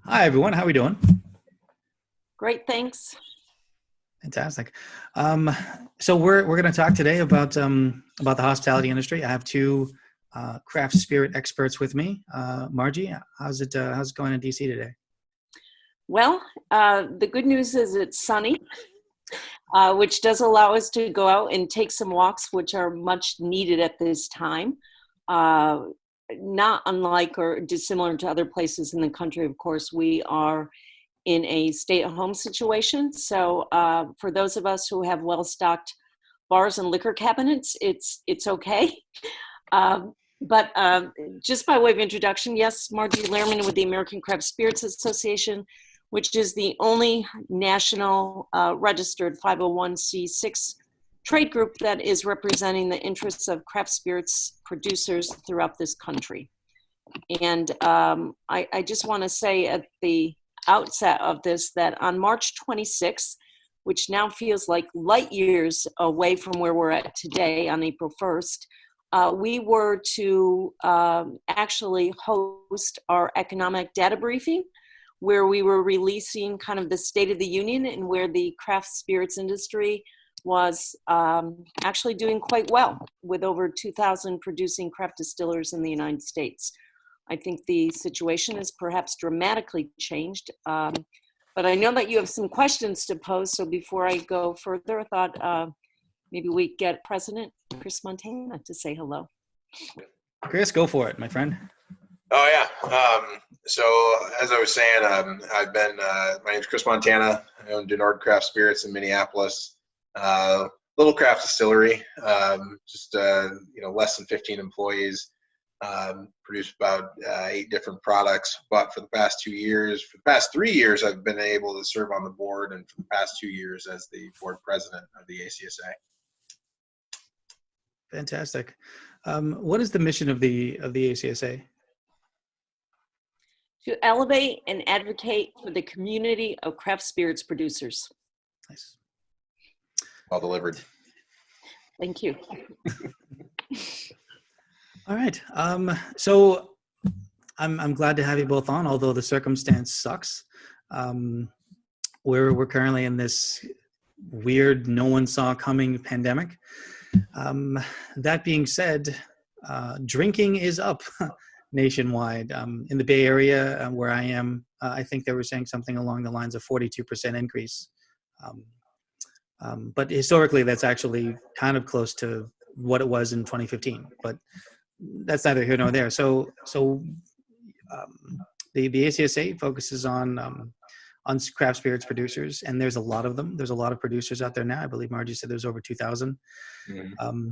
Hi, everyone. How are we doing? Great, thanks. Fantastic. Um, so we're going to talk today about the hospitality industry. I have two craft spirit experts with me. Margie, how's it going in DC today? Well, the good news is it's sunny, which does allow us to go out and take some walks, which are much needed at this time. Uh, Not unlike or dissimilar to other places in the country, of course, we are in a stay-at-home situation. So for those of us who have well-stocked bars and liquor cabinets, it's okay. Um, but just by way of introduction, yes, Margie Lehrman with the American Craft Spirits Association, which is the only national registered 501c6 trade group that is representing the interests of craft spirits producers throughout this country. And I just want to say at the outset of this that on March 26th, which now feels like light years away from where we're at today on April 1st, we were to actually host our economic data briefing, where we were releasing kind of the State of the Union and where the craft spirits industry was actually doing quite well with over 2,000 producing craft distillers in the United States. I think the situation has perhaps dramatically changed, but I know that you have some questions to pose, so before I go further, I thought maybe we get President Chris Montana to say hello. Chris, go for it, my friend. Oh yeah. So as I was saying, I've been. My name's Chris Montana. I own Denord Craft Spirits in Minneapolis. Little craft distillery. Less than 15 employees. Produce about 8 different products. But for the past 3 years, I've been able to serve on the board, and for the past 2 years as the board president of the ACSA. Fantastic. What is the mission of the ACSA? To elevate and advocate for the community of craft spirits producers. Nice. Well delivered. Thank you. All right. So I'm glad to have you both on, although the circumstance sucks. We're currently in this weird, no one saw coming pandemic. That being said, drinking is up nationwide. In the Bay Area, where I am, I think they were saying something along the lines of 42% increase. But historically, that's actually kind of close to what it was in 2015. But that's neither here nor there. So the ACSA focuses on craft spirits producers, and there's a lot of them. There's a lot of producers out there now. I believe Margie said there's over 2,000. Mm-hmm.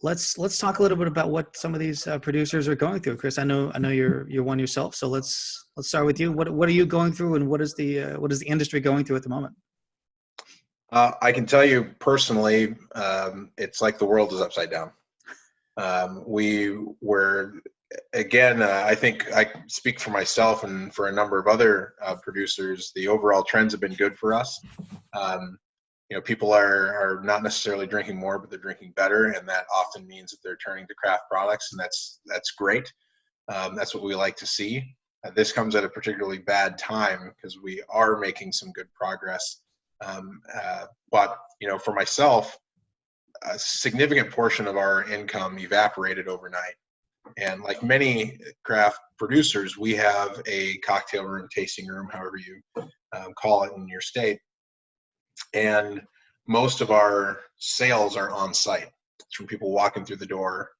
Let's talk a little bit about what some of these producers are going through. Chris, I know you're one yourself, so let's start with you. What are you going through, and what is the industry going through at the moment? I can tell you personally, it's like the world is upside down. We were, again, I think I speak for myself and for a number of other producers. The overall trends have been good for us. People are not necessarily drinking more, but they're drinking better, and that often means that they're turning to craft products, and that's great. That's what we like to see. This comes at a particularly bad time because we are making some good progress. But for myself, a significant portion of our income evaporated overnight. And like many craft producers, we have a cocktail room, tasting room, however you call it in your state. And most of our sales are on site. It's from people walking through the door,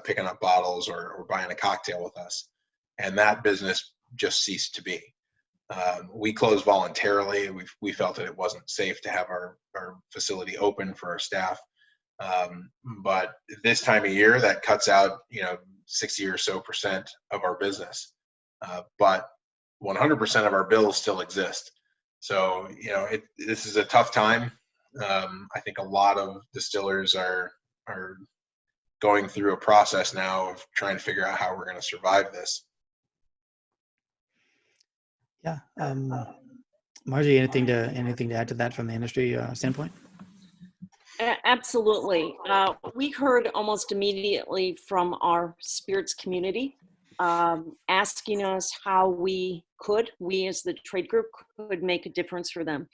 picking up bottles or buying a cocktail with us. And that business just ceased to be. We closed voluntarily. We felt that it wasn't safe to have our facility open for our staff. But this time of year, that cuts out 60 or so % of our business. But 100% of our bills still exist. So this is a tough time. I think a lot of distillers are going through a process now of trying to figure out how we're going to survive this. Yeah. Margie, anything to add to that from the industry standpoint? Absolutely. We heard almost immediately from our spirits community asking us how we we as the trade group could make a difference for them.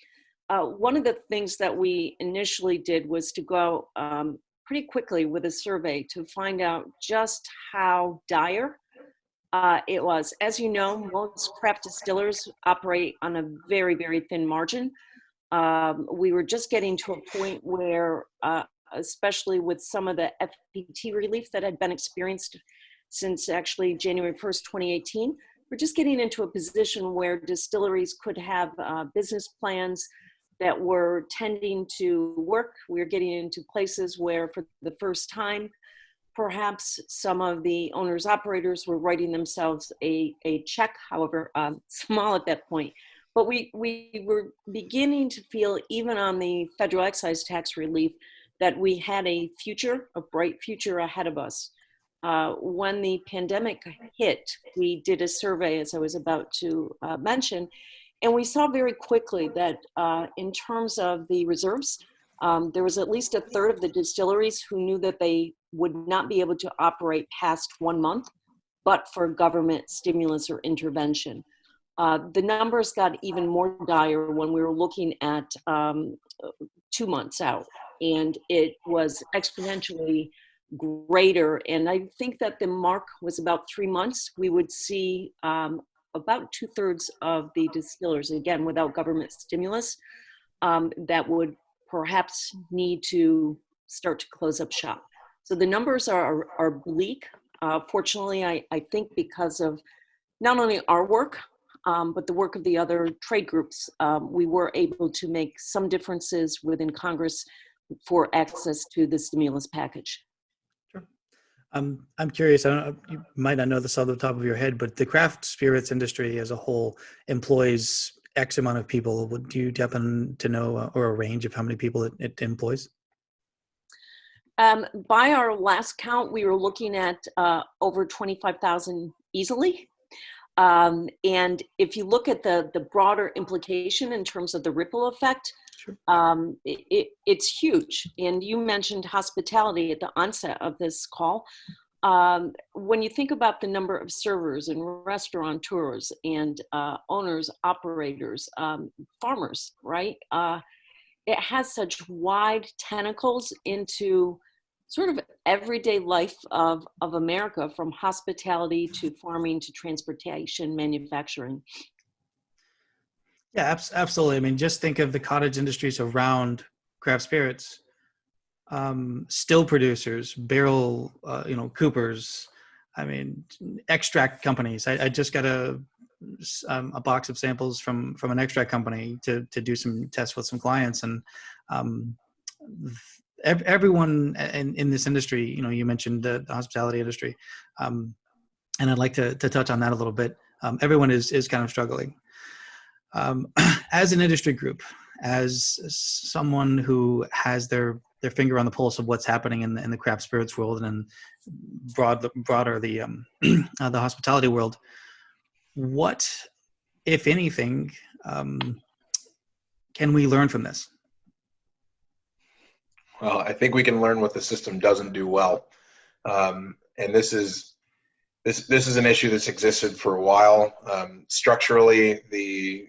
One of the things that we initially did was to go pretty quickly with a survey to find out just how dire it was. As you know, most craft distillers operate on a very, very thin margin. We were just getting to a point where, especially with some of the FPT relief that had been experienced since actually January 1st, 2018, we're just getting into a position where distilleries could have business plans that were tending to work. We're getting into places where for the first time, perhaps some of the owners operators were writing themselves a check, however small at that point. But we were beginning to feel, even on the federal excise tax relief, that we had a future, a bright future ahead of us. When the pandemic hit, we did a survey, as I was about to mention, and we saw very quickly that in terms of the reserves, there was at least a third of the distilleries who knew that they would not be able to operate past 1 month, but for government stimulus or intervention. The numbers got even more dire when we were looking at 2 months out, and it was exponentially greater. And I think that the mark was about 3 months. We would see about 2/3 of the distillers, again, without government stimulus, that would perhaps need to start to close up shop. So the numbers are bleak. Fortunately, I think because of not only our work, but the work of the other trade groups, we were able to make some differences within Congress for access to the stimulus package. Sure. I'm curious, I don't know, you might not know this off the top of your head, but the craft spirits industry as a whole employs X amount of people. Would you happen to know, or a range of how many people it employs? By our last count, we were looking at over 25,000 easily. And if you look at the broader implication in terms of the ripple effect, Sure. It's huge. And you mentioned hospitality at the onset of this call. When you think about the number of servers and restaurateurs and owners, operators, farmers, right? It has such wide tentacles into sort of everyday life of America, from hospitality to farming to transportation, manufacturing. Yeah, absolutely. I mean, just think of the cottage industries around craft spirits, still producers, barrel, coopers. I mean, extract companies. I just got a box of samples from an extract company to do some tests with some clients, and everyone in this industry. You mentioned the hospitality industry, and I'd like to touch on that a little bit. Everyone is kind of struggling. As an industry group, as someone who has their finger on the pulse of what's happening in the craft spirits world and broader the hospitality world, what, if anything, can we learn from this? Well, I think we can learn what the system doesn't do well, and this is an issue that's existed for a while. Structurally, the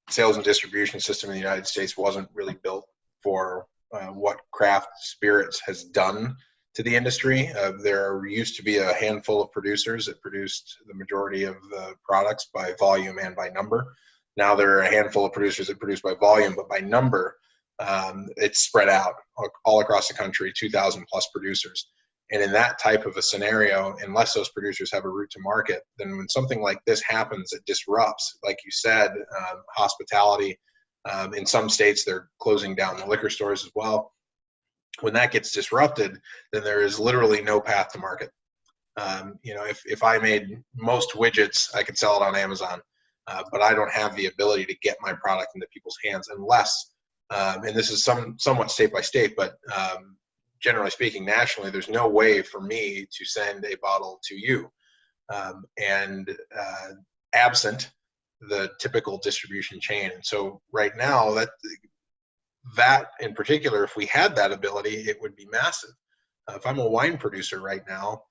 sales and distribution system in the United States wasn't really built for what craft spirits has done to the industry. There used to be a handful of producers that produced the majority of the products by volume and by number. Now there are a handful of producers that produce by volume, but by number, it's spread out all across the country, 2,000 plus producers. And in that type of a scenario, unless those producers have a route to market, then when something like this happens, it disrupts, like you said, hospitality. In some states, they're closing down the liquor stores as well. When that gets disrupted, then there is literally no path to market. If I made most widgets, I could sell it on Amazon, but I don't have the ability to get my product into people's hands unless, and this is somewhat state by state, but generally speaking, nationally, there's no way for me to send a bottle to you. And absent the typical distribution chain. And so right now, that in particular, if we had that ability, it would be massive. If I'm a wine producer right now,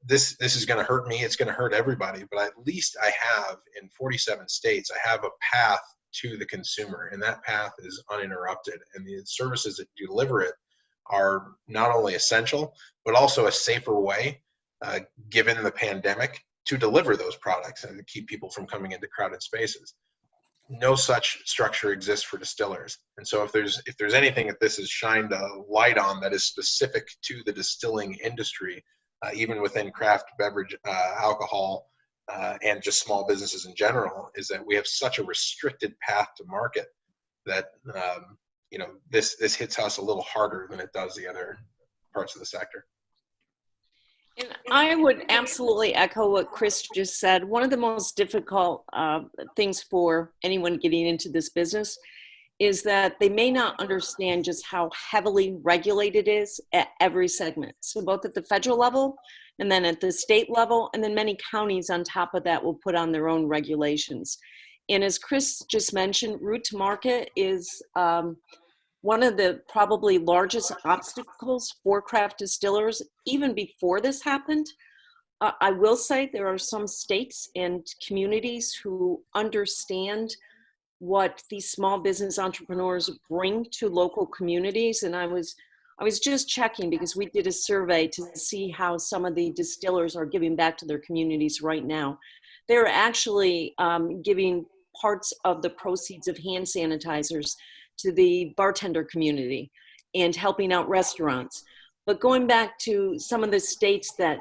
this is going to hurt me. It's going to hurt everybody. But at least I have, in 47 states, I have a path to the consumer, and that path is uninterrupted. And the services that deliver it are not only essential, but also a safer way, given the pandemic, to deliver those products and to keep people from coming into crowded spaces. No such structure exists for distillers. And so if there's anything that this has shined a light on that is specific to the distilling industry, even within craft beverage, alcohol, and just small businesses in general, is that we have such a restricted path to market that this hits us a little harder than it does the other parts of the sector. And I would absolutely echo what Chris just said. One of the most difficult things for anyone getting into this business is that they may not understand just how heavily regulated it is at every segment. So both at the federal level and then at the state level, and then many counties on top of that will put on their own regulations. And as Chris just mentioned, route to market is one of the probably largest obstacles for craft distillers, even before this happened. I will say there are some states and communities who understand what these small business entrepreneurs bring to local communities. And I was just checking, because we did a survey to see how some of the distillers are giving back to their communities right now. They're actually giving parts of the proceeds of hand sanitizers to the bartender community and helping out restaurants. But going back to some of the states that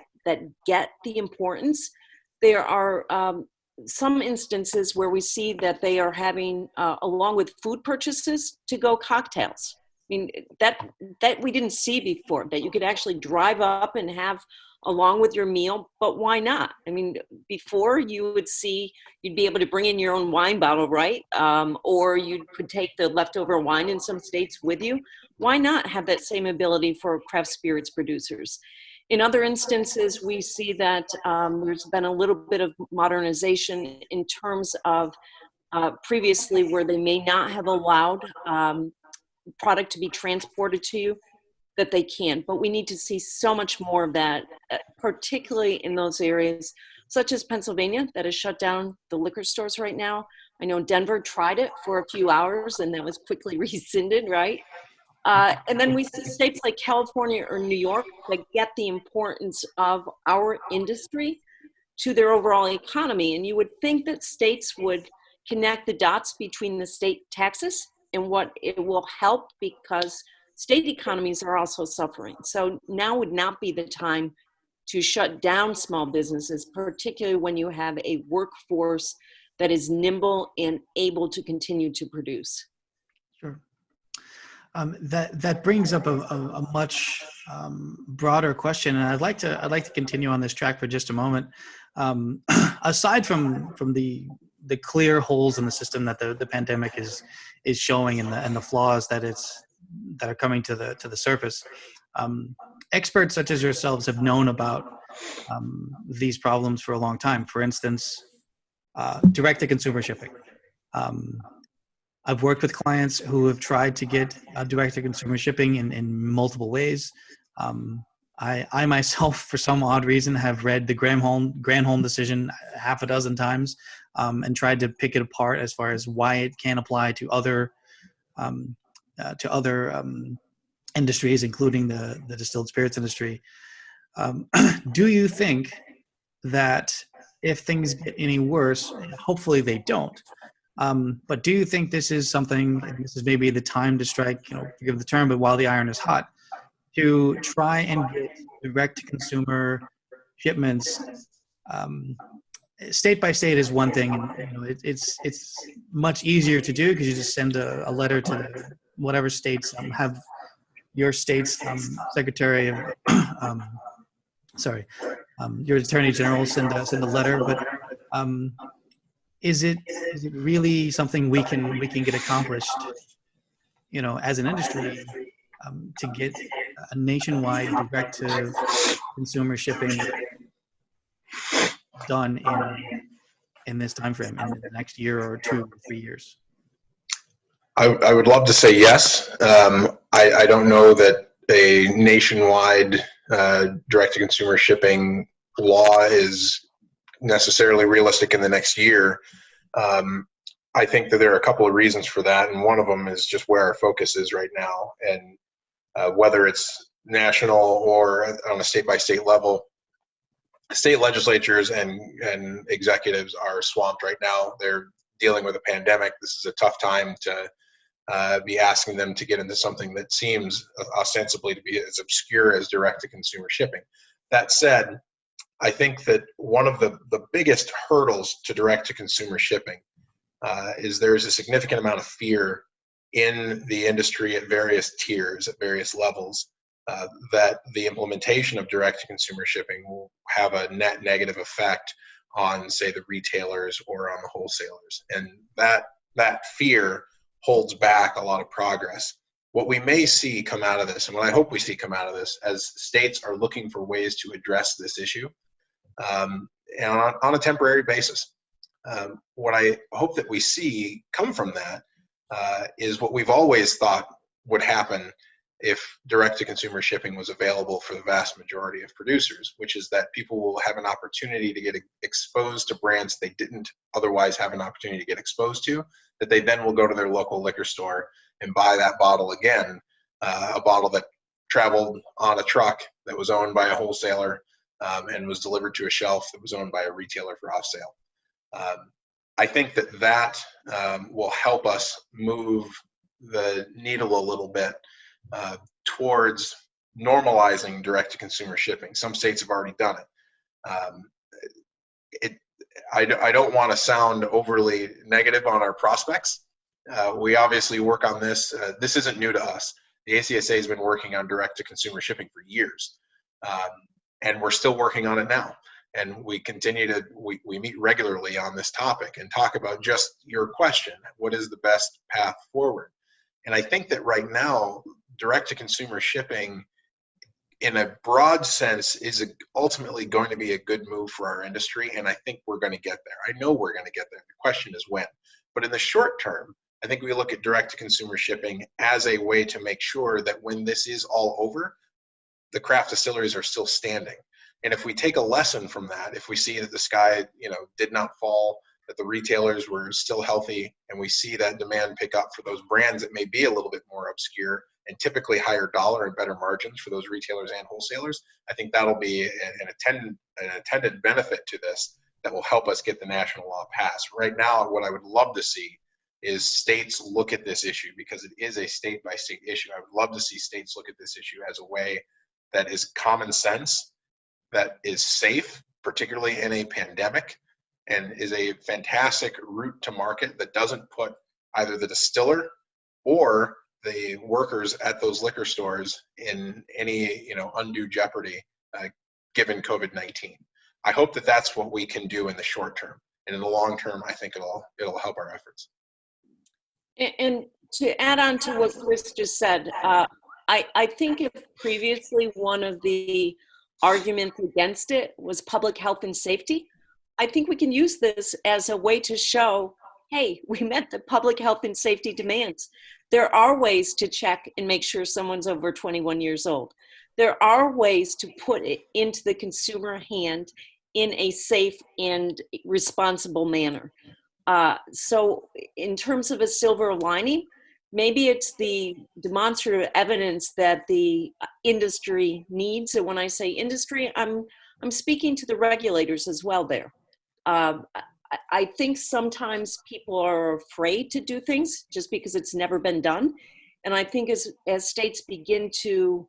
get the importance, there are some instances where we see that they are having, along with food purchases, to-go cocktails. I mean, that we didn't see before, that you could actually drive up and have along with your meal, but why not? I mean, before you'd be able to bring in your own wine bottle, right? Or you could take the leftover wine in some states with you. Why not have that same ability for craft spirits producers? In other instances, we see that there's been a little bit of modernization in terms of previously where they may not have allowed product to be transported to you, that they can. But we need to see so much more of that, particularly in those areas such as Pennsylvania that has shut down the liquor stores right now. I know Denver tried it for a few hours and that was quickly rescinded, right? And then we see states like California or New York that get the importance of our industry to their overall economy. And you would think that states would connect the dots between the state taxes and what it will help, because state economies are also suffering. So now would not be the time to shut down small businesses, particularly when you have a workforce that is nimble and able to continue to produce. Sure. That brings up a much broader question, and I'd like to continue on this track for just a moment. Aside from the clear holes in the system that the pandemic is showing, and the flaws that are coming to the surface, experts such as yourselves have known about these problems for a long time. For instance, direct-to-consumer shipping. I've worked with clients who have tried to get direct-to-consumer shipping in multiple ways. I myself, for some odd reason, have read the Granholm decision half a dozen times and tried to pick it apart as far as why it can't apply to other industries, including the distilled spirits industry. Do you think that if things get any worse, hopefully they don't, but do you think this is something, and this is maybe the time to strike, forgive the term, but while the iron is hot, to try and get direct-to-consumer shipments? State by state is one thing, and it's much easier to do because you just send a letter to whatever states have your state's secretary of your attorney general send a letter. But is it really something we can get accomplished, as an industry, to get a nationwide direct to consumer shipping done in this time frame, in the next year or 2 or 3 years? I would love to say yes. I don't know that a nationwide direct-to-consumer shipping law is necessarily realistic in the next year. I think that there are a couple of reasons for that, and one of them is just where our focus is right now, and whether it's national or on a state-by-state level. State legislatures and executives are swamped right now. They're dealing with a pandemic. This is a tough time to be asking them to get into something that seems ostensibly to be as obscure as direct-to-consumer shipping. That said, I think that one of the biggest hurdles to direct-to-consumer shipping is there's a significant amount of fear in the industry at various tiers, at various levels, that the implementation of direct-to-consumer shipping will have a net negative effect on, say, the retailers or on the wholesalers. And that fear holds back a lot of progress. What we may see come out of this, and what I hope we see come out of this, as states are looking for ways to address this issue, and on a temporary basis. What I hope that we see come from that is what we've always thought would happen if direct-to-consumer shipping was available for the vast majority of producers, which is that people will have an opportunity to get exposed to brands they didn't otherwise have an opportunity to get exposed to, that they then will go to their local liquor store and buy that bottle again, a bottle that traveled on a truck that was owned by a wholesaler and was delivered to a shelf that was owned by a retailer for off sale. I think that will help us move the needle a little bit towards normalizing direct-to-consumer shipping. Some states have already done it. I don't want to sound overly negative on our prospects. We obviously work on this. This isn't new to us. The ACSA has been working on direct-to-consumer shipping for years, and we're still working on it now. And we continue to, we meet regularly on this topic and talk about just your question, what is the best path forward? And I think that right now, direct-to-consumer shipping in a broad sense is ultimately going to be a good move for our industry, and I think we're going to get there. I know we're going to get there. The question is when. But in the short term, I think we look at direct-to-consumer shipping as a way to make sure that when this is all over, the craft distilleries are still standing. And if we take a lesson from that, if we see that the sky, did not fall, that the retailers were still healthy, and we see that demand pick up for those brands that may be a little bit more obscure and typically higher dollar and better margins for those retailers and wholesalers, I think that'll be an attendant benefit to this that will help us get the national law passed. Right now, what I would love to see is states look at this issue, because it is a state-by-state issue. I would love to see states look at this issue as a way that is common sense, that is safe, particularly in a pandemic, and is a fantastic route to market that doesn't put either the distiller or the workers at those liquor stores in any undue jeopardy given COVID-19. I hope that that's what we can do in the short term, and in the long term, I think it'll help our efforts. And to add on to what Chris just said, I think if previously one of the arguments against it was public health and safety, I think we can use this as a way to show, hey, we met the public health and safety demands. There are ways to check and make sure someone's over 21 years old. There are ways to put it into the consumer hand in a safe and responsible manner. So in terms of a silver lining, maybe it's the demonstrative evidence that the industry needs. And when I say industry, I'm speaking to the regulators as well there. I think sometimes people are afraid to do things just because it's never been done. And I think as states begin to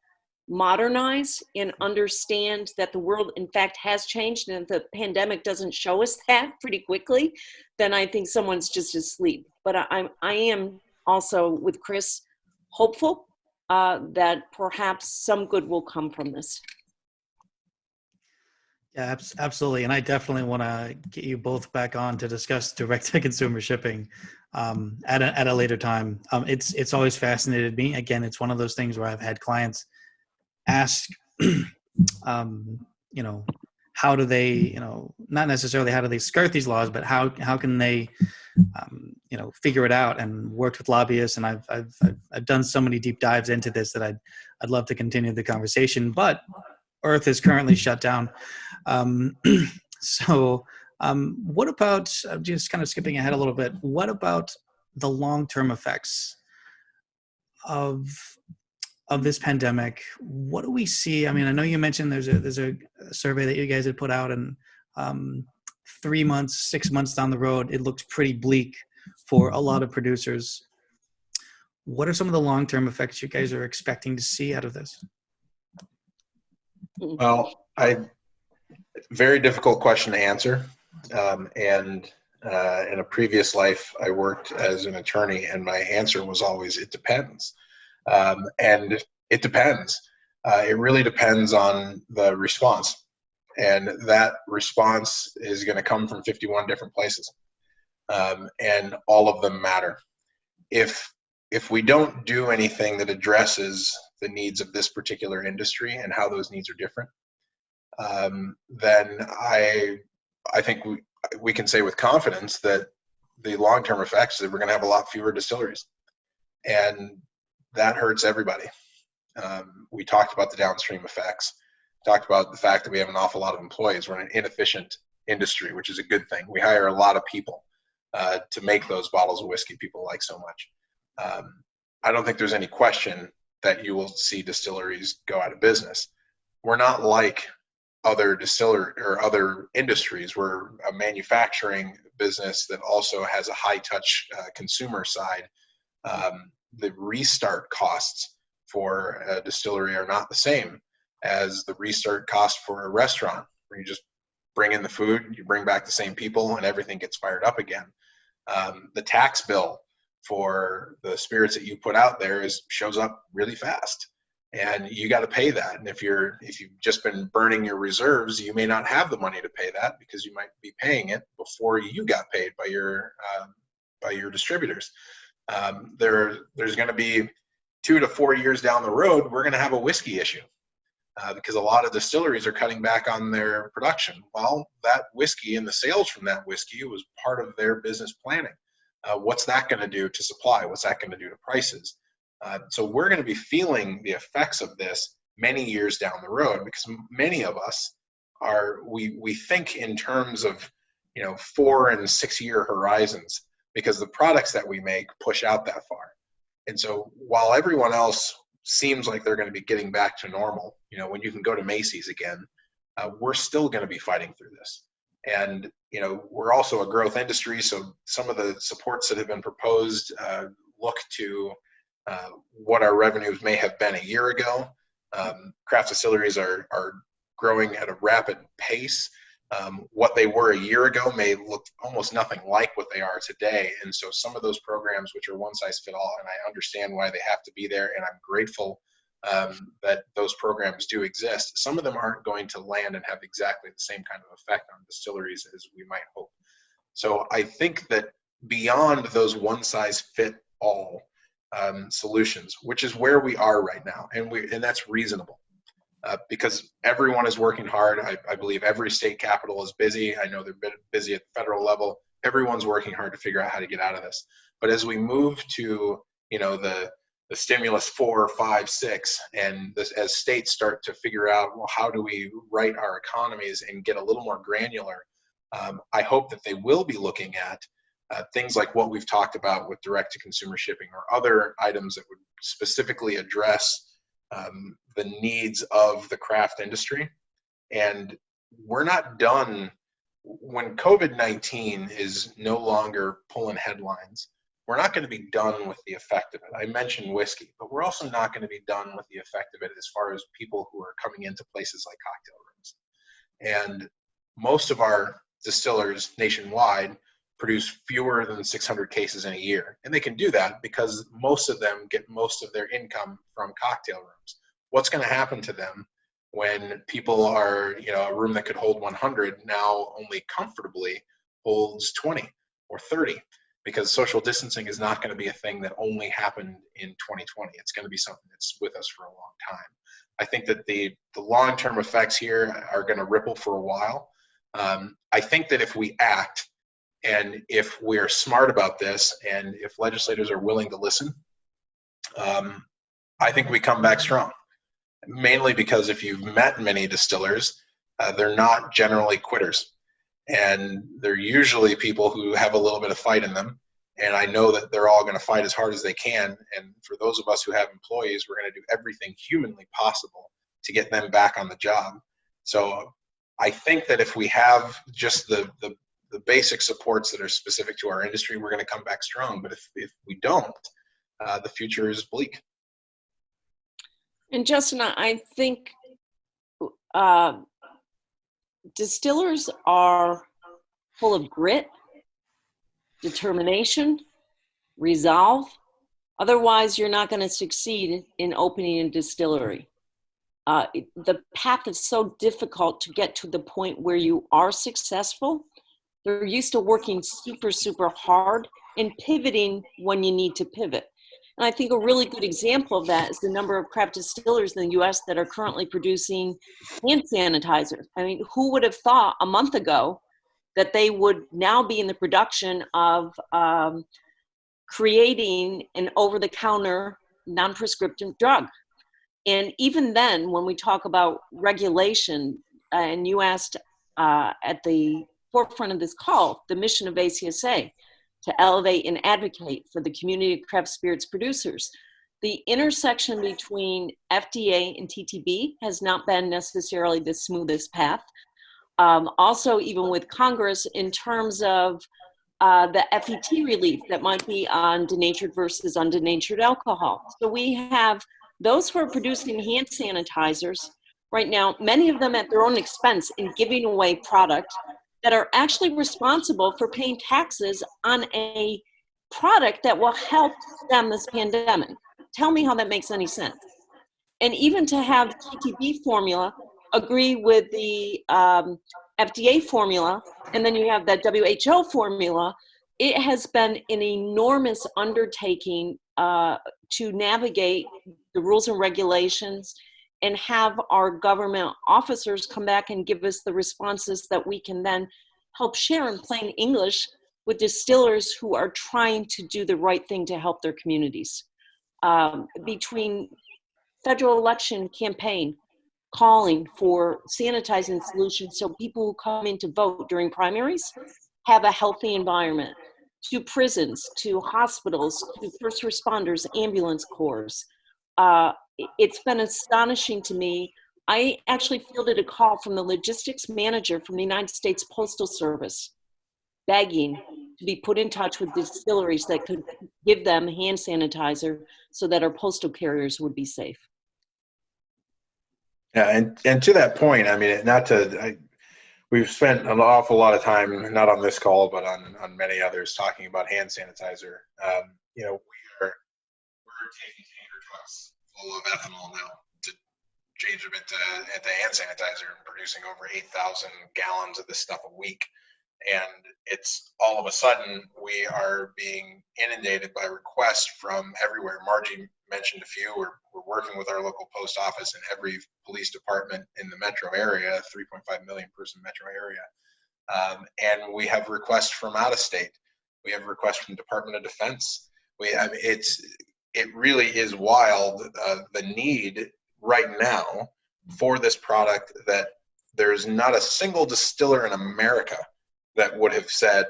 modernize and understand that the world, in fact, has changed, and if the pandemic doesn't show us that pretty quickly, then I think someone's just asleep. But I am also, with Chris, hopeful that perhaps some good will come from this. Yeah, absolutely. And I definitely want to get you both back on to discuss direct-to-consumer shipping at a later time. It's always fascinated me. Again, it's one of those things where I've had clients ask, how do they, not necessarily how do they skirt these laws, but how can they, figure it out, and worked with lobbyists. And I've done so many deep dives into this that I'd love to continue the conversation. But Earth is currently shut down. Um, what about, just kind of skipping ahead a little bit, what about the long-term effects of this pandemic? What do we see? I mean, I know you mentioned there's a survey that you guys had put out, and 3 months, 6 months down the road, it looks pretty bleak for a lot of producers. What are some of the long-term effects you guys are expecting to see out of this? Well, very difficult question to answer. And in a previous life, I worked as an attorney, and my answer was always, it depends. And it depends. It really depends on the response. And that response is going to come from 51 different places. And all of them matter. If we don't do anything that addresses the needs of this particular industry and how those needs are different, then I think we can say with confidence that the long-term effects is that we're going to have a lot fewer distilleries, and that hurts everybody. We talked about the downstream effects, talked about the fact that we have an awful lot of employees. We're in an inefficient industry, which is a good thing. We hire a lot of people to make those bottles of whiskey people like so much. I don't think there's any question that you will see distilleries go out of business. We're not like other distiller or other industries. We're a manufacturing business that also has a high touch consumer side. The restart costs for a distillery are not the same as the restart cost for a restaurant, where you just bring in the food, you bring back the same people, and everything gets fired up again. The tax bill for the spirits that you put out there shows up really fast, and you got to pay that. And if you've just been burning your reserves, you may not have the money to pay that, because you might be paying it before you got paid by your distributors. There's going to be 2 to 4 years down the road, we're going to have a whiskey issue. Because a lot of distilleries are cutting back on their production. Well, that whiskey and the sales from that whiskey was part of their business planning. What's that going to do to supply? What's that going to do to prices? So we're going to be feeling the effects of this many years down the road, because many of us we think in terms of 4 and 6 year horizons, because the products that we make push out that far. And so while everyone else seems like they're going to be getting back to normal, when you can go to Macy's again, we're still going to be fighting through this. And we're also a growth industry, so some of the supports that have been proposed look to what our revenues may have been a year ago. Craft distilleries are growing at a rapid pace. What they were a year ago may look almost nothing like what they are today. And so some of those programs, which are one size fit all, and I understand why they have to be there, and I'm grateful that those programs do exist, some of them aren't going to land and have exactly the same kind of effect on distilleries as we might hope. So I think that beyond those one size fit all solutions, which is where we are right now, and that's reasonable. Because everyone is working hard. I believe every state capital is busy. I know they're busy at the federal level. Everyone's working hard to figure out how to get out of this. But as we move to, the stimulus 4, 5, 6, and as states start to figure out, well, how do we right our economies and get a little more granular, I hope that they will be looking at things like what we've talked about with direct-to-consumer shipping, or other items that would specifically address the needs of the craft industry. And we're not done. When COVID-19 is no longer pulling headlines, we're not going to be done with the effect of it. I mentioned whiskey, but we're also not going to be done with the effect of it as far as people who are coming into places like cocktail rooms. And most of our distillers nationwide produce fewer than 600 cases in a year. And they can do that because most of them get most of their income from cocktail rooms. What's going to happen to them when people are, a room that could hold 100 now only comfortably holds 20 or 30? Because social distancing is not going to be a thing that only happened in 2020. It's going to be something that's with us for a long time. I think that the long-term effects here are going to ripple for a while. I think that if we act, and if we're smart about this, and if legislators are willing to listen, I think we come back strong. mainly because if you've met many distillers, they're not generally quitters. And they're usually people who have a little bit of fight in them. And I know that they're all going to fight as hard as they can. And for those of us who have employees, we're going to do everything humanly possible to get them back on the job. So I think that if we have just the basic supports that are specific to our industry, we're going to come back strong. But if we don't, the future is bleak. And Justin, I think distillers are full of grit, determination, resolve. Otherwise, you're not going to succeed in opening a distillery. The path is so difficult to get to the point where you are successful. They're used to working super, super hard and pivoting when you need to pivot. And I think a really good example of that is the number of craft distillers in the US that are currently producing hand sanitizer. I mean, who would have thought a month ago that they would now be in the production of creating an over-the-counter non-prescriptive drug? And even then, when we talk about regulation, and you asked at the forefront of this call, the mission of ACSA, to elevate and advocate for the community of craft spirits producers. The intersection between FDA and TTB has not been necessarily the smoothest path. Also, even with Congress, in terms of the FET relief that might be on denatured versus undenatured alcohol. So we have those who are producing hand sanitizers right now, many of them at their own expense in giving away product that are actually responsible for paying taxes on a product that will help stem this pandemic. Tell me how that makes any sense. And even to have TTB formula agree with the FDA formula, and then you have that WHO formula, it has been an enormous undertaking to navigate the rules and regulations and have our government officers come back and give us the responses that we can then help share in plain English with distillers who are trying to do the right thing to help their communities. Between federal election campaign, calling for sanitizing solutions so people who come in to vote during primaries have a healthy environment, to prisons, to hospitals, to first responders, ambulance corps. It's been astonishing to me. I actually fielded a call from the logistics manager from the United States Postal Service begging to be put in touch with distilleries that could give them hand sanitizer so that our postal carriers would be safe. Yeah, and to that point, I mean, we've spent an awful lot of time, not on this call, but on many others, talking about hand sanitizer. You know, we're taking tanker trucks full of ethanol now to change them into hand sanitizer and producing over 8,000 gallons of this stuff a week. And it's all of a sudden we are being inundated by requests from everywhere. Margie mentioned a few. We're working with our local post office and every police department in the metro area, 3.5 million person metro area. And we have requests from out of state. We have requests from Department of Defense. I mean, it really is wild, the need right now for this product, that there's not a single distiller in America that would have said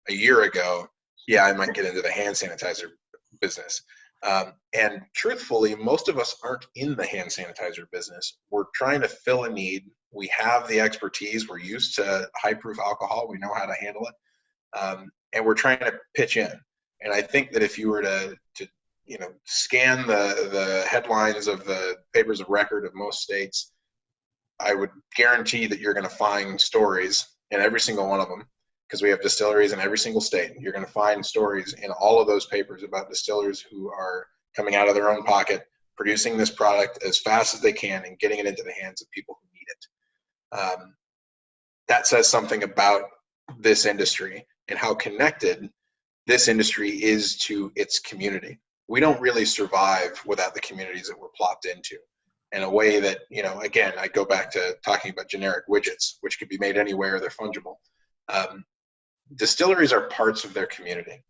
a year ago, yeah, I might get into the hand sanitizer business. And truthfully, most of us aren't in the hand sanitizer business. We're trying to fill a need. We have the expertise. We're used to high proof alcohol. We know how to handle it. And we're trying to pitch in. And I think that if you were to scan the headlines of the papers of record of most states, I would guarantee that you're going to find stories in every single one of them, because we have distilleries in every single state. You're going to find stories in all of those papers about distillers who are coming out of their own pocket, producing this product as fast as they can and getting it into the hands of people who need it. That says something about this industry and how connected this industry is to its community. We don't really survive without the communities that we're plopped into, in a way that, again, I go back to talking about generic widgets, which could be made anywhere, they're fungible. Distilleries are parts of their community.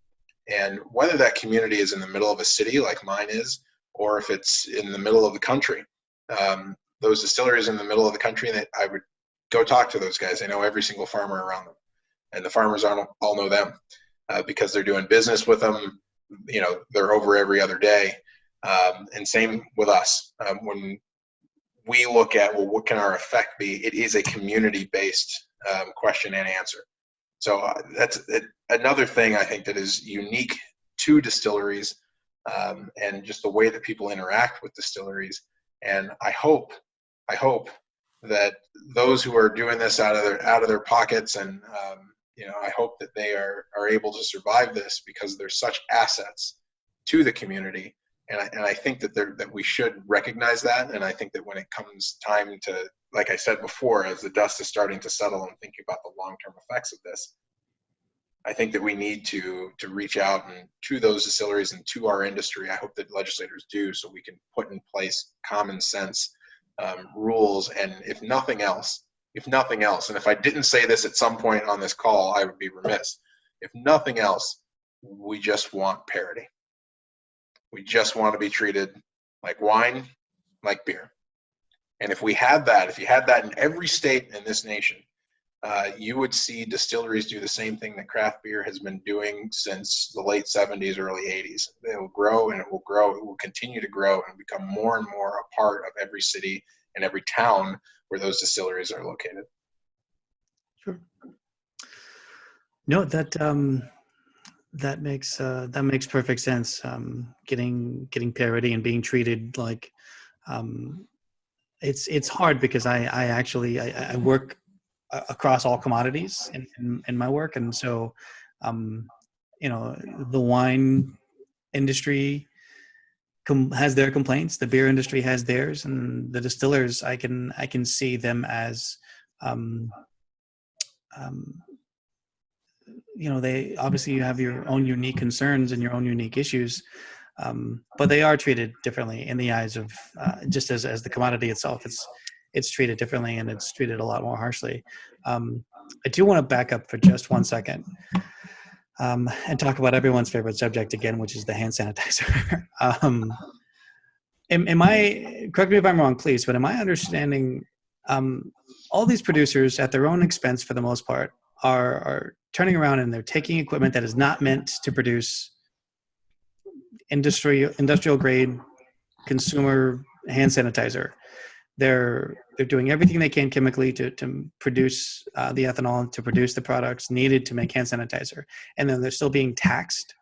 And whether that community is in the middle of a city like mine is, or if it's in the middle of the country, those distilleries in the middle of the country, that I would go talk to those guys. I know every single farmer around them, and the farmers all know them because they're doing business with them. You know, they're over every other day. And same with us. When we look at, well, what can our effect be? It is a community-based question and answer. So that's another thing I think that is unique to distilleries, and just the way that people interact with distilleries. And I hope that those who are doing this out of their pockets, and you know, I hope that they are able to survive this, because they're such assets to the community. And I think that we should recognize that. And I think that when it comes time to, like I said before, as the dust is starting to settle and thinking about the long-term effects of this, I think that we need to reach out and to those distilleries and to our industry. I hope that legislators do, so we can put in place common sense rules. And if nothing else, and if I didn't say this at some point on this call, I would be remiss. If nothing else, we just want parity. We just want to be treated like wine, like beer. And if you had that in every state in this nation, you would see distilleries do the same thing that craft beer has been doing since the late 70s, early 80s. It will grow, and it will grow. It will continue to grow and become more and more a part of every city and every town where those distilleries are located. Sure. No, that makes perfect sense. Getting parity and being treated like, it's hard, because I work across all commodities in my work, and so you know, the wine industry has their complaints, the beer industry has theirs, and the distillers, I can see them as you know, they obviously, you have your own unique concerns and your own unique issues, but they are treated differently in the eyes of just as the commodity itself. It's treated differently, and it's treated a lot more harshly. I do want to back up for just 1 second and talk about everyone's favorite subject again, which is the hand sanitizer. Correct me if I'm wrong, please, but am I understanding all these producers, at their own expense for the most part, are turning around and they're taking equipment that is not meant to produce industrial grade consumer hand sanitizer. They're doing everything they can chemically to produce the ethanol, to produce the products needed to make hand sanitizer, and then they're still being taxed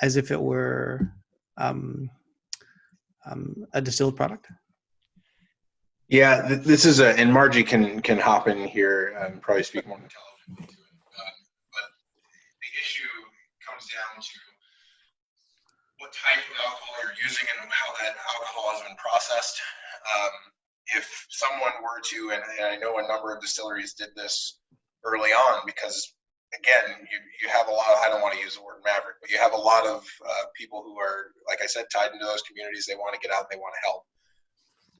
as if it were a distilled product. Yeah, this is and Margie can hop in here and probably speak more intelligently to it. But the issue comes down to what type of alcohol you're using and how that alcohol has been processed. If someone were to, and I know a number of distilleries did this early on, because again, you have a lot of, I don't want to use the word maverick, but you have a lot of people who are, like I said, tied into those communities. They want to get out, they want to help.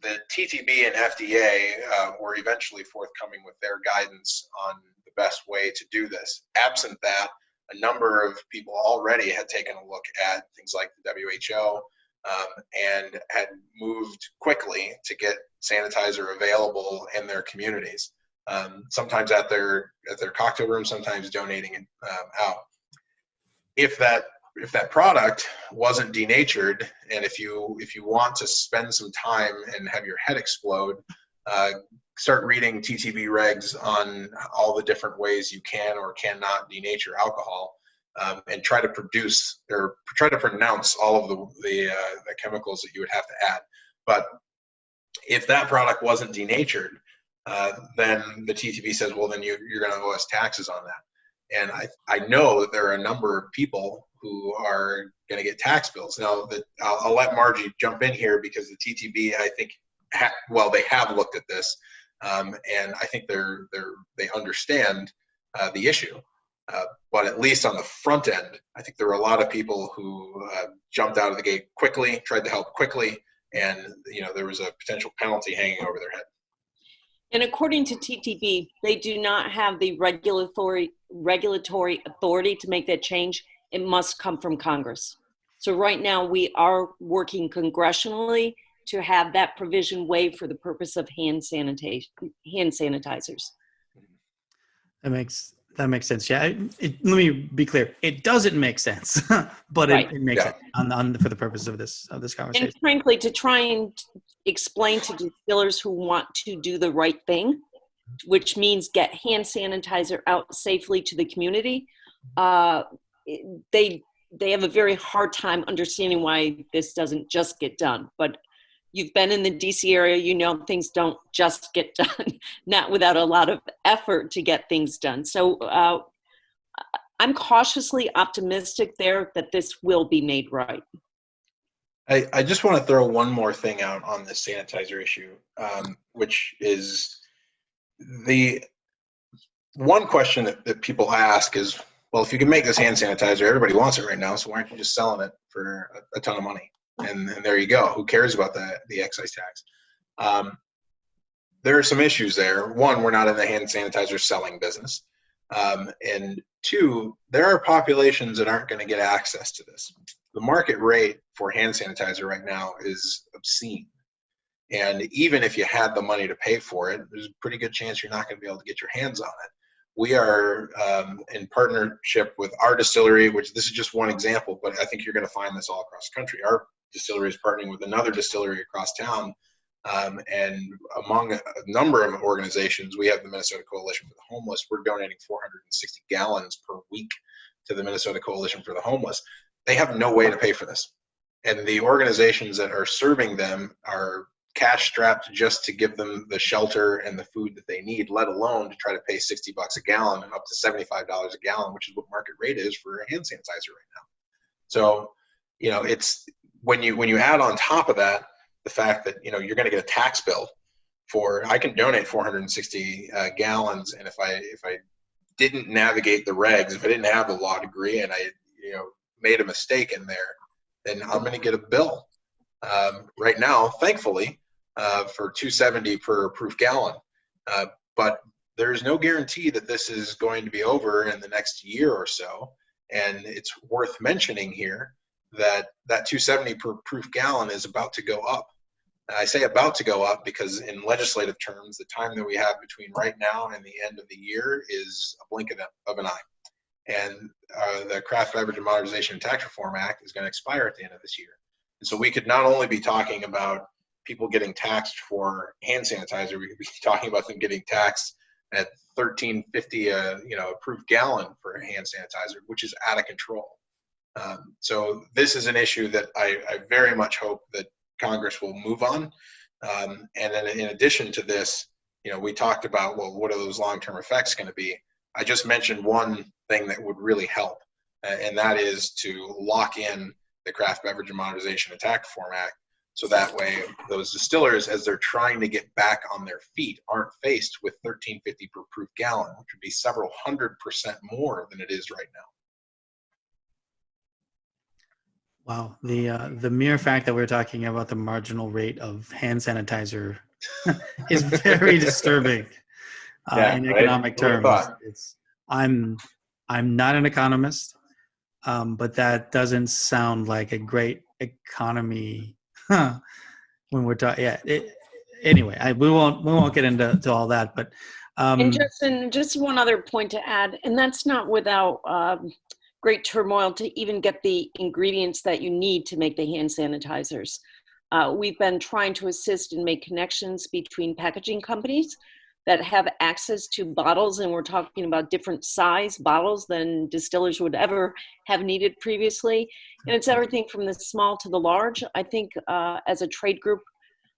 The TTB and FDA were eventually forthcoming with their guidance on the best way to do this. Absent that, a number of people already had taken a look at things like the WHO and had moved quickly to get sanitizer available in their communities. Sometimes at their cocktail room, sometimes donating it out. If that product wasn't denatured, and if you want to spend some time and have your head explode, start reading TTB regs on all the different ways you can or cannot denature alcohol, and try to produce or try to pronounce all of the chemicals that you would have to add. But if that product wasn't denatured, then the TTB says, well, then you're going to owe us taxes on that. And I know that there are a number of people who are going to get tax bills. Now, I'll let Margie jump in here, because the TTB, I think, they have looked at this, and I think they understand the issue. But at least on the front end, I think there were a lot of people who jumped out of the gate quickly, tried to help quickly, and there was a potential penalty hanging over their head. And according to TTB, they do not have the regulatory authority to make that change. It must come from Congress. So right now we are working congressionally to have that provision waived for the purpose of hand sanitizers. That makes sense. Yeah. Let me be clear. It doesn't make sense, but Right. it makes sense for the purpose of this conversation. And frankly, to try and explain to distillers who want to do the right thing, which means get hand sanitizer out safely to the community, they have a very hard time understanding why this doesn't just get done. But you've been in the DC area, you know things don't just get done, not without a lot of effort to get things done. So I'm cautiously optimistic there that this will be made right. I just want to throw one more thing out on this sanitizer issue, which is the one question that people ask is, well, if you can make this hand sanitizer, everybody wants it right now, so why aren't you just selling it for a ton of money? And there you go. Who cares about the excise tax? There are some issues there. One, we're not in the hand sanitizer selling business. And two, there are populations that aren't going to get access to this. The market rate for hand sanitizer right now is obscene. And even if you had the money to pay for it, there's a pretty good chance you're not going to be able to get your hands on it. We are in partnership with our distillery, which this is just one example, but I think you're going to find this all across the country. Our distillery is partnering with another distillery across town. And among a number of organizations, we have the Minnesota Coalition for the Homeless. We're donating 460 gallons per week to the Minnesota Coalition for the Homeless. They have no way to pay for this. And the organizations that are serving them are cash strapped just to give them the shelter and the food that they need, let alone to try to pay $60 a gallon and up to $75 a gallon, which is what market rate is for a hand sanitizer right now. So, you know, it's when you add on top of that the fact that, you know, you're going to get a tax bill for, I can donate 460 gallons, and if I didn't navigate the regs, if I didn't have the law degree and I, you know, made a mistake in there, then I'm going to get a bill. Right now, thankfully, for $2.70 per proof gallon, but there's no guarantee that this is going to be over in the next year or so. And it's worth mentioning here that $2.70 per proof gallon is about to go up. I say about to go up because in legislative terms, the time that we have between right now and the end of the year is a blink of an eye. And the Craft Beverage and Modernization and Tax Reform Act is going to expire at the end of this year. And so we could not only be talking about people getting taxed for hand sanitizer, we could be talking about them getting taxed at $13.50 a proof gallon for a hand sanitizer, which is out of control. So this is an issue that I very much hope that Congress will move on. And then in addition to this, you know, we talked about, well, what are those long-term effects going to be? I just mentioned one thing that would really help, and that is to lock in the Craft Beverage and Modernization and Tax Reform Act. So that way those distillers, as they're trying to get back on their feet, aren't faced with $13.50 per proof gallon, which would be several 100% more than it is right now. Wow, the mere fact that we're talking about the marginal rate of hand sanitizer is very disturbing in economic terms. I'm not an economist, but that doesn't sound like a great economy when we're talking. Yeah. Anyway, we won't get into all that, but and just one other point to add, and that's not without great turmoil to even get the ingredients that you need to make the hand sanitizers. We've been trying to assist and make connections between packaging companies that have access to bottles, and we're talking about different size bottles than distillers would ever have needed previously. And it's everything from the small to the large. I think as a trade group,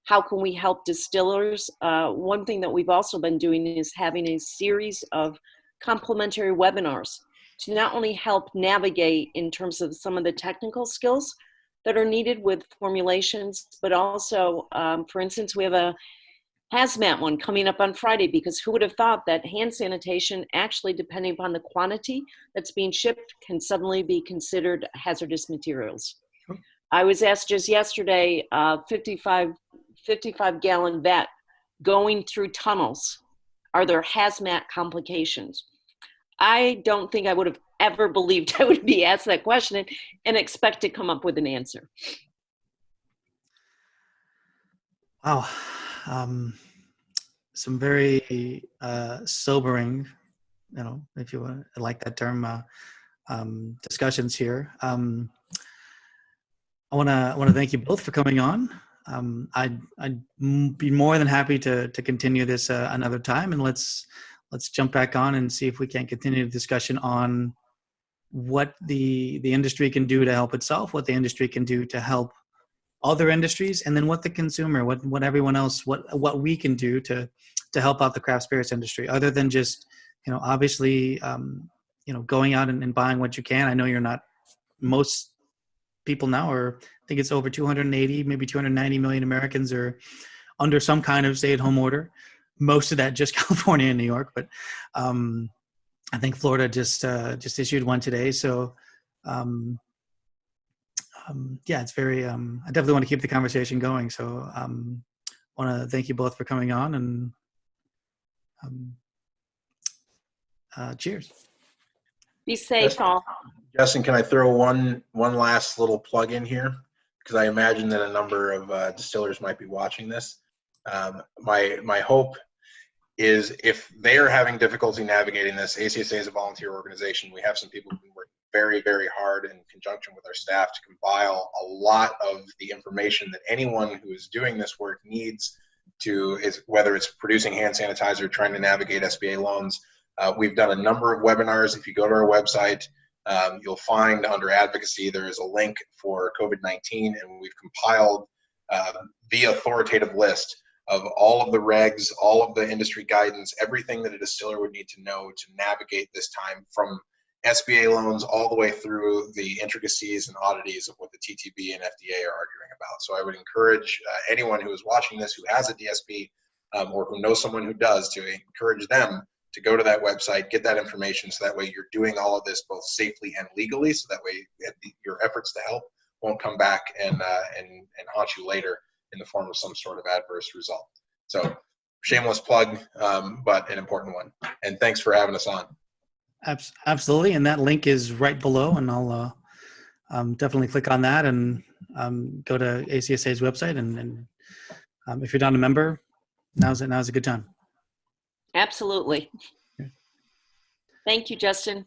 how can we help distillers? One thing that we've also been doing is having a series of complimentary webinars to not only help navigate in terms of some of the technical skills that are needed with formulations, but also, for instance, we have a hazmat one coming up on Friday, because who would have thought that hand sanitation, actually, depending upon the quantity that's being shipped, can suddenly be considered hazardous materials. I was asked just yesterday, 55 gallon vat going through tunnels, are there hazmat complications? I don't think I would have ever believed I would be asked that question and expect to come up with an answer. Wow. Some very sobering, if you want to like that term, discussions here. I want to thank you both for coming on. I'd be more than happy to continue this another time, and let's jump back on and see if we can continue the discussion on what the industry can do to help itself, what the industry can do to help other industries, and then what the consumer, what everyone else, what we can do to help out the craft spirits industry, other than just, obviously, going out and buying what you can. I know you're not, most people now are, I think it's over 280, maybe 290 million Americans are under some kind of stay-at-home order. Most of that just California and New York, but I think Florida just issued one today. So yeah, it's very, I definitely want to keep the conversation going. So I want to thank you both for coming on, and cheers. Be safe, all. Justin, can I throw one last little plug in here? Because I imagine that a number of distillers might be watching this. My hope is, if they are having difficulty navigating this, ACSA is a volunteer organization. We have some people who've been working very, very hard in conjunction with our staff to compile a lot of the information that anyone who is doing this work needs to, whether it's producing hand sanitizer, trying to navigate SBA loans. We've done a number of webinars. If you go to our website, you'll find under advocacy there is a link for COVID-19, and we've compiled the authoritative list of all of the regs, all of the industry guidance, everything that a distiller would need to know to navigate this time, from SBA loans all the way through the intricacies and oddities of what the TTB and FDA are arguing about. So I would encourage anyone who is watching this who has a DSP or who knows someone who does, to encourage them to go to that website, get that information, so that way you're doing all of this both safely and legally, so that way your efforts to help won't come back and haunt you later in the form of some sort of adverse result. So shameless plug, but an important one. And thanks for having us on. Absolutely. And that link is right below, and I'll definitely click on that and go to ACSA's website. And if you're not a member, now's a good time. Absolutely. Yeah. Thank you, Justin.